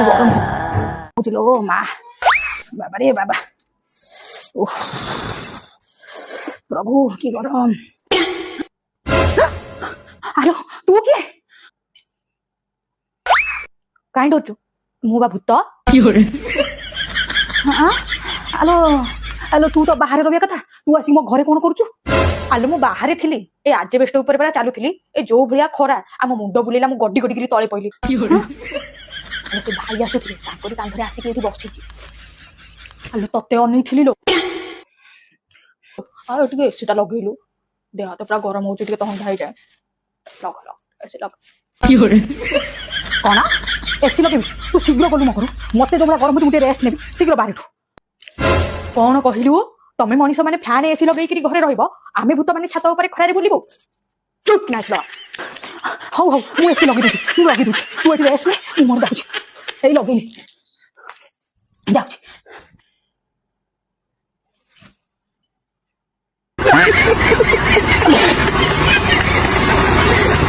গরম বুঝলো মা, বাবা রে বাবা, উফ প্রভু কি গরম। আলো তু কিଏ କାହିଁ ଡରୁଛୁ? ମୁଁ ବା ଭୂତ। ଆଲୋ ଆଲୋ ତୁ ତ ବାହାରେ ରହିବା କଥା, ତୁ ଆସିକି ମୋ ଘରେ କଣ କରୁଛୁ? ଆଲୋ ମୁଁ ବାହାରେ ଥିଲି, ଏ ଆଜବେଷ୍ଟ ଉପରେ ପରା ଚାଲୁଥିଲି, ଏ ଯୋଉ ଭଳିଆ ଖରା ଆମ ମୁଣ୍ଡ ବୁଲେଇଲା, ମୁଁ ଗଡି ଗଡିକିରି ତଳେ ପଇଲି। ସେ ଭାଇ ଆସୁଥିଲେ, ତାଙ୍କରି କାନ୍ଧରେ ଆସିକି ଏଠି ବସିଛି। ଆଲୋ ତତେ ଅନେଇଥିଲି ଲୋ। ଆଉ ଟିକେ ଏସିଟା ଲଗେଇଲୁ, ଦେହ ହାତ ପୁରା ଗରମ ହଉଛି, ଟିକେ ଥଣ୍ଡା ହେଇଯାଏ। ଲଗ ଲଗ ଏସି ଲଗ। କଣ ଏସି ଲଗେଇବି? ତୁ ଶୀଘ୍ର ଗଲୁ ମୋ ଘରୁ, ମତେ ଯୋଉ ଭଳିଆ ଗରମ ହଉଛି, ମୁଁ ଟିକେ ରେଷ୍ଟ ନେବି, ଶୀଘ୍ର ବାହାରିଠୁ। କଣ କହିଲୁ? ତମେ ମଣିଷ ମାନେ ଫ୍ୟାନ ଏସି ଲଗେଇକିରି ଘରେ ରହିବ, ଆମେ ଭୂତ ମାନେ ଛାତ ଉପରେ ଖରାରେ ବୁଲିବୁ? ଚୁପ୍ ନାଚ। ହଉ ହଉ ମୁଁ ଏସି ଲଗେଇ ଦଉଛି, ମୁଁ ଲଗେଇ ଦଉଛି, ତୁ ଏଠି ରେଷ୍ଟ ନେ, ମୁଁ ମୋର ଯାଉଛି। ଏଇ ଲଗେଇନି, ଯାଉଛି।